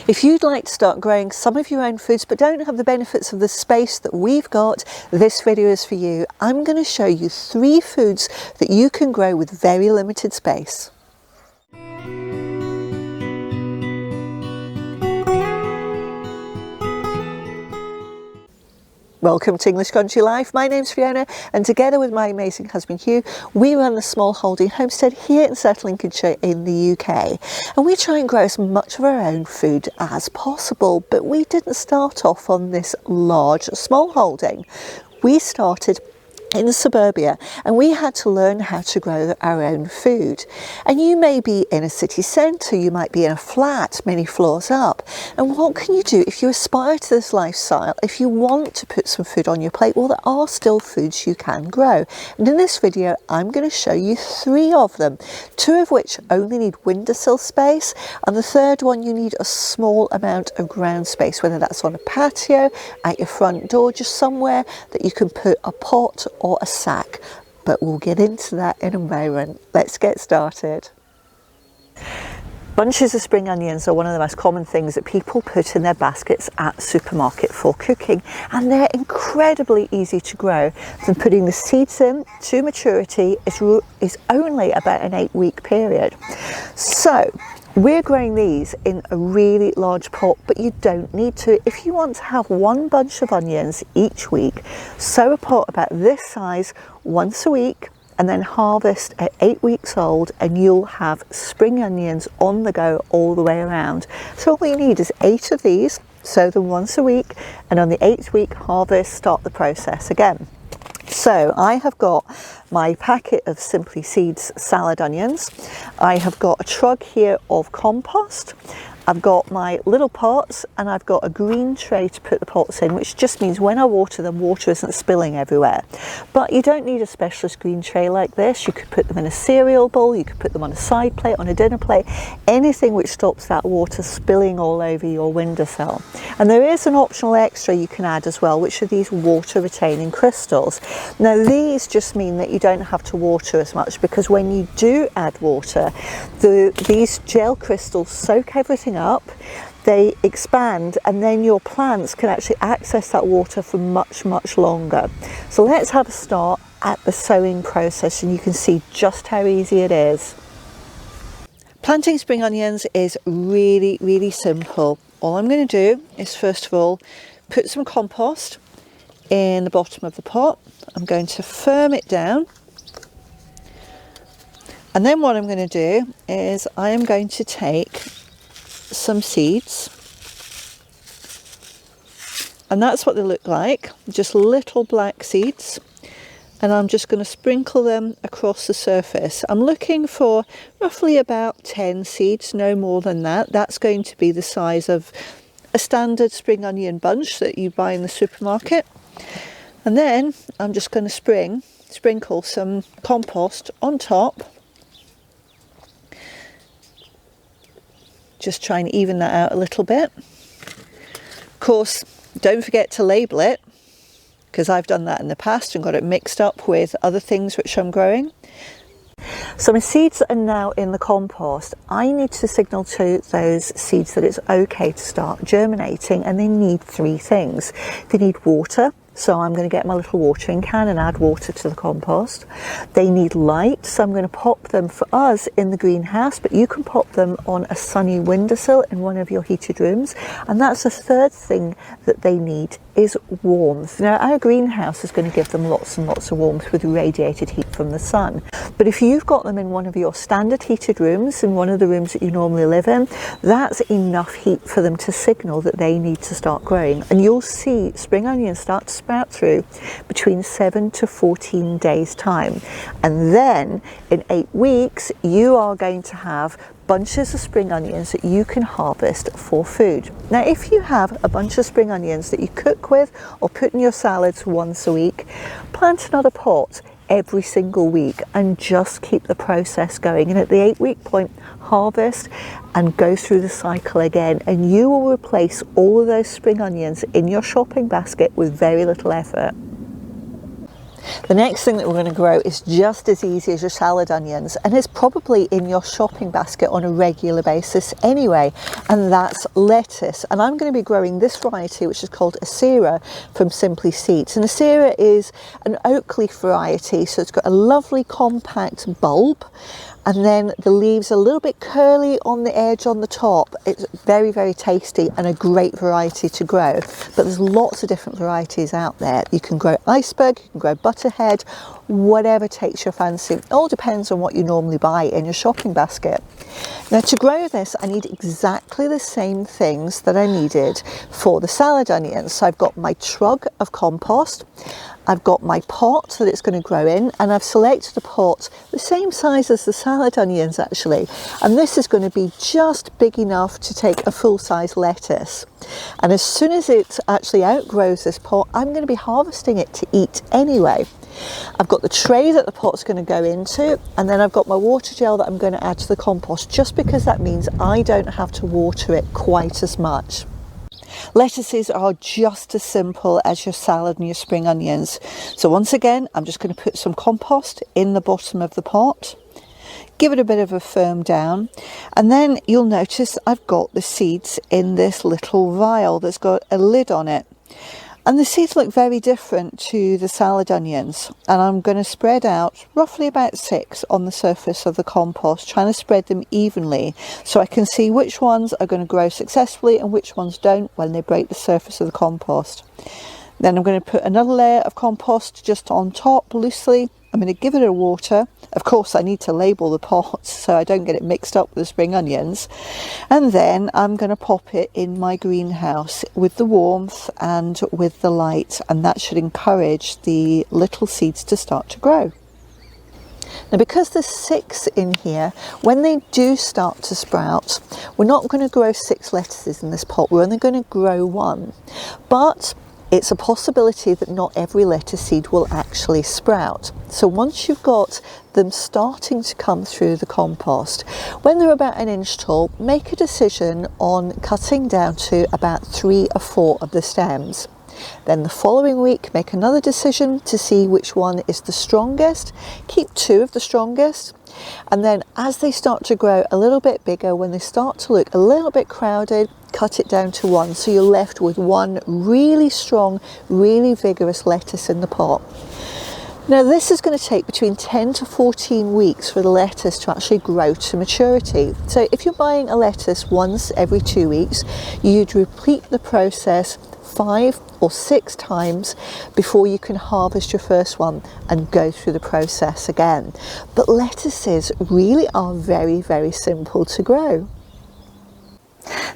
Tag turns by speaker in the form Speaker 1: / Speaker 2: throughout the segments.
Speaker 1: If you'd like to start growing some of your own foods but don't have the benefits of the space that we've got, this video is for you. I'm going to show you 3 foods that you can grow with very limited space. Welcome to English Country Life. My name's Fiona, and together with my amazing husband Hugh, we run the small holding homestead here in South Lincolnshire in the UK. And we try and grow as much of our own food as possible, but we didn't start off on this large small holding. We started in suburbia, and we had to learn how to grow our own food. And you may be in a city centre, you might be in a flat many floors up, and what can you do if you aspire to this lifestyle? If you want to put some food on your plate, well, there are still foods you can grow, and in this video I'm going to show you 3 of them, 2 of which only need windowsill space, and the third one you need a small amount of ground space, whether that's on a patio, at your front door, just somewhere that you can put a pot or a sack, but we'll get into that in a moment. Let's get started. Bunches of spring onions are one of the most common things that people put in their baskets at the supermarket for cooking, and they're incredibly easy to grow. From putting the seeds in to maturity is only about an 8-week period. So we're growing these in a really large pot, but you don't need to. If you want to have 1 bunch of onions each week, sow a pot about this size once a week, and then harvest at 8 weeks old, and you'll have spring onions on the go all the way around. So all you need is 8 of these, sow them once a week, and on the 8th week harvest, start the process again. So I have got my packet of Simply Seeds salad onions. I have got a trug here of compost. I've got my little pots, and I've got a green tray to put the pots in, which just means when I water them, water isn't spilling everywhere. But you don't need a specialist green tray like this. You could put them in a cereal bowl, you could put them on a side plate, on a dinner plate, anything which stops that water spilling all over your windowsill. And there is an optional extra you can add as well, which are these water retaining crystals. Now these just mean that you don't have to water as much, because when you do add water, these gel crystals soak everything up, they expand, and then your plants can actually access that water for much longer. So let's have a start at the sowing process, and you can see just how easy it is. Planting spring onions is really simple. All I'm going to do is, first of all, put some compost in the bottom of the pot. I'm going to firm it down, and then what I'm going to do is I am going to take some seeds, and that's what they look like, just little black seeds, and I'm just going to sprinkle them across the surface. I'm looking for roughly about 10 seeds, no more than that. That's going to be the size of a standard spring onion bunch that you buy in the supermarket. And then I'm just going to sprinkle some compost on top, just try and even that out a little bit. Of course, don't forget to label it, because I've done that in the past and got it mixed up with other things which I'm growing. So my seeds are now in the compost. I need to signal to those seeds that it's okay to start germinating, and they need 3 things. They need water. So I'm going to get my little watering can and add water to the compost. They need light, so I'm going to pop them, for us, in the greenhouse, but you can pop them on a sunny windowsill in one of your heated rooms. And that's the 3rd thing that they need, is warmth. Now our greenhouse is going to give them lots and lots of warmth with radiated heat from the sun. But if you've got them in one of your standard heated rooms, in one of the rooms that you normally live in, that's enough heat for them to signal that they need to start growing. And you'll see spring onions start to sprout through between 7 to 14 days time. And then in 8 weeks, you are going to have bunches of spring onions that you can harvest for food. Now if you have a bunch of spring onions that you cook with or put in your salads once a week, plant another pot every single week and just keep the process going, and at the 8-week point harvest and go through the cycle again, and you will replace all of those spring onions in your shopping basket with very little effort. The next thing that we're going to grow is just as easy as your salad onions, and it's probably in your shopping basket on a regular basis anyway, and that's lettuce. And I'm going to be growing this variety, which is called Aferiy from Simply Seeds. And Aferiy is an oak leaf variety, so it's got a lovely compact bulb, and then the leaves are a little bit curly on the edge on the top. It's very, very tasty and a great variety to grow. But there's lots of different varieties out there. You can grow iceberg, you can grow butterhead, whatever takes your fancy. It all depends on what you normally buy in your shopping basket. Now, to grow this, I need exactly the same things that I needed for the salad onions. So I've got my trug of compost, I've got my pot that it's going to grow in, and I've selected a pot the same size as the salad onions actually, and this is going to be just big enough to take a full-size lettuce. And as soon as it actually outgrows this pot, I'm going to be harvesting it to eat anyway. I've got the tray that the pot's going to go into, and then I've got my water gel that I'm going to add to the compost, just because that means I don't have to water it quite as much. Lettuces are just as simple as your salad and your spring onions. So once again, I'm just going to put some compost in the bottom of the pot, give it a bit of a firm down, and then you'll notice I've got the seeds in this little vial that's got a lid on it. And the seeds look very different to the salad onions, and I'm going to spread out roughly about 6 on the surface of the compost, trying to spread them evenly so I can see which ones are going to grow successfully and which ones don't when they break the surface of the compost. Then I'm going to put another layer of compost just on top loosely. I'm going to give it a water. Of course, I need to label the pots so I don't get it mixed up with the spring onions. And then I'm going to pop it in my greenhouse with the warmth and with the light, and that should encourage the little seeds to start to grow. Now, because there's 6 in here, when they do start to sprout, we're not going to grow 6 lettuces in this pot. We're only going to grow 1. But it's a possibility that not every lettuce seed will actually sprout. So once you've got them starting to come through the compost, when they're about 1 inch tall, make a decision on cutting down to about 3 or 4 of the stems. Then the following week, make another decision to see which one is the strongest. Keep 2 of the strongest. And then as they start to grow a little bit bigger, when they start to look a little bit crowded, cut it down to 1. So you're left with 1 really strong, really vigorous lettuce in the pot. Now, this is going to take between 10 to 14 weeks for the lettuce to actually grow to maturity. So if you're buying a lettuce once every 2 weeks, you'd repeat the process 5 or 6 times before you can harvest your first one and go through the process again. But lettuces really are very, very simple to grow.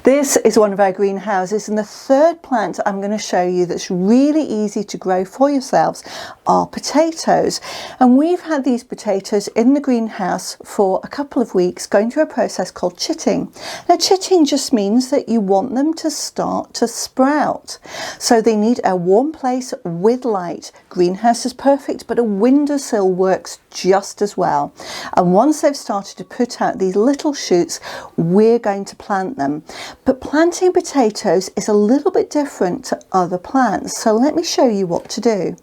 Speaker 1: This is one of our greenhouses, and the third plant I'm going to show you that's really easy to grow for yourselves are potatoes. And we've had these potatoes in the greenhouse for a couple of weeks, going through a process called chitting. Now, chitting just means that you want them to start to sprout. So they need a warm place with light. Greenhouse is perfect, but a windowsill works just as well. And once they've started to put out these little shoots, we're going to plant them. But planting potatoes is a little bit different to other plants, so let me show you what to do.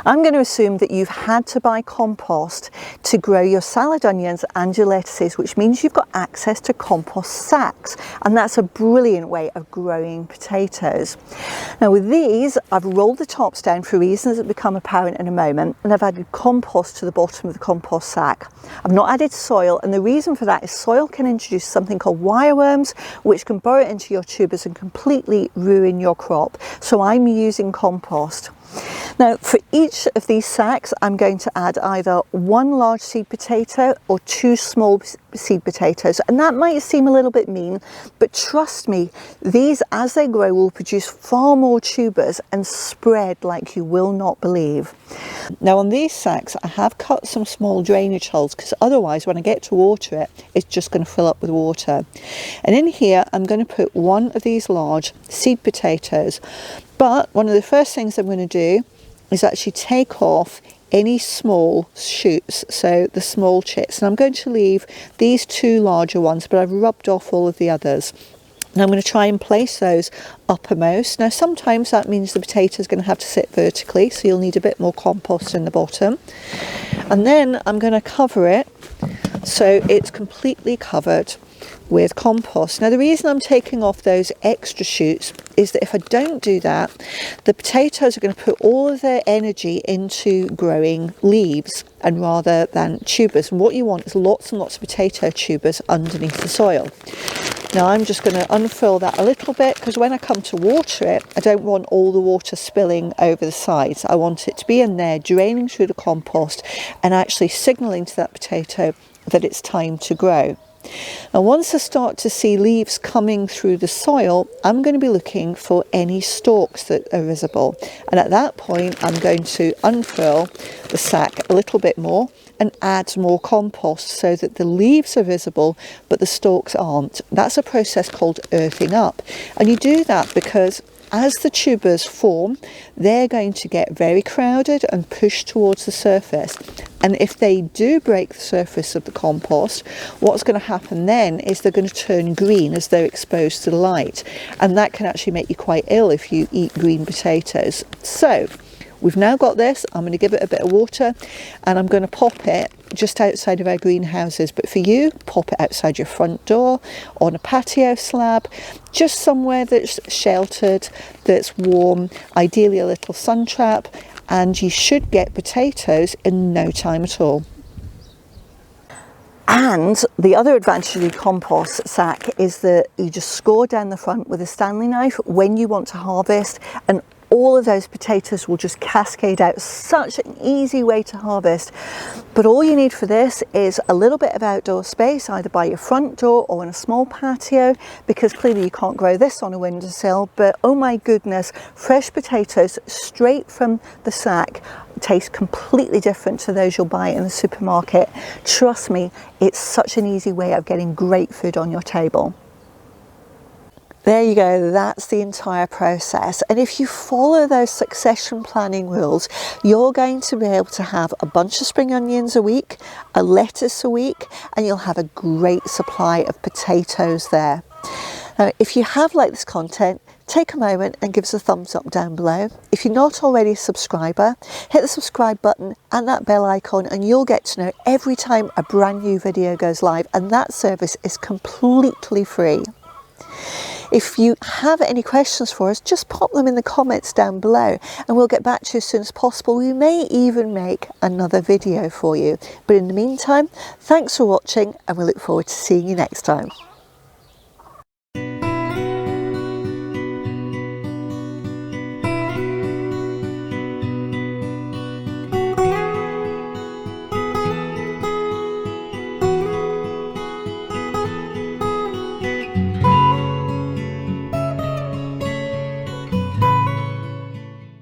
Speaker 1: I'm going to assume that you've had to buy compost to grow your salad onions and your lettuces, which means you've got access to compost sacks, and that's a brilliant way of growing potatoes. Now, with these, I've rolled the tops down for reasons that become apparent in a moment, and I've added compost to the bottom of the compost sack. I've not added soil, and the reason for that is soil can introduce something called wireworms, which can burrow into your tubers and completely ruin your crop. So I'm using compost. Now, for each of these sacks, I'm going to add either 1 large seed potato or 2 small seed potatoes. And that might seem a little bit mean, but trust me, these, as they grow, will produce far more tubers and spread like you will not believe. Now, on these sacks, I have cut some small drainage holes, because otherwise, when I get to water it, it's just going to fill up with water. And in here, I'm going to put 1 of these large seed potatoes. But one of the first things I'm going to do is actually take off any small shoots, so the small chits. And I'm going to leave these 2 larger ones, but I've rubbed off all of the others. And I'm going to try and place those uppermost. Now sometimes that means the potato is going to have to sit vertically, so you'll need a bit more compost in the bottom. And then I'm going to cover it so it's completely covered with compost. Now the reason I'm taking off those extra shoots is that if I don't do that, the potatoes are going to put all of their energy into growing leaves and rather than tubers. And what you want is lots and lots of potato tubers underneath the soil. Now I'm just going to unfurl that a little bit, because when I come to water it, I don't want all the water spilling over the sides. I want it to be in there, draining through the compost and actually signalling to that potato that it's time to grow. Now once I start to see leaves coming through the soil, I'm going to be looking for any stalks that are visible. And at that point, I'm going to unfurl the sack a little bit more and add more compost so that the leaves are visible but the stalks aren't. That's a process called earthing up. And you do that because as the tubers form, they're going to get very crowded and pushed towards the surface. And if they do break the surface of the compost, what's going to happen then is they're going to turn green as they're exposed to the light. And that can actually make you quite ill if you eat green potatoes. So we've now got this. I'm going to give it a bit of water and I'm going to pop it just outside of our greenhouses. But for you, pop it outside your front door, on a patio slab, just somewhere that's sheltered, that's warm, ideally a little sun trap, and you should get potatoes in no time at all. And the other advantage of the compost sack is that you just score down the front with a Stanley knife when you want to harvest, and all of those potatoes will just cascade out. Such an easy way to harvest. But all you need for this is a little bit of outdoor space, either by your front door or in a small patio, because clearly you can't grow this on a windowsill. But oh my goodness, fresh potatoes straight from the sack taste completely different to those you'll buy in the supermarket. Trust me, it's such an easy way of getting great food on your table. There you go, that's the entire process. And if you follow those succession planning rules, you're going to be able to have a bunch of spring onions a week, a lettuce a week, and you'll have a great supply of potatoes there. Now, if you have liked this content, take a moment and give us a thumbs up down below. If you're not already a subscriber, hit the subscribe button and that bell icon and you'll get to know every time a brand new video goes live, and that service is completely free. If you have any questions for us, just pop them in the comments down below and we'll get back to you as soon as possible. We may even make another video for you. But in the meantime, thanks for watching and we look forward to seeing you next time.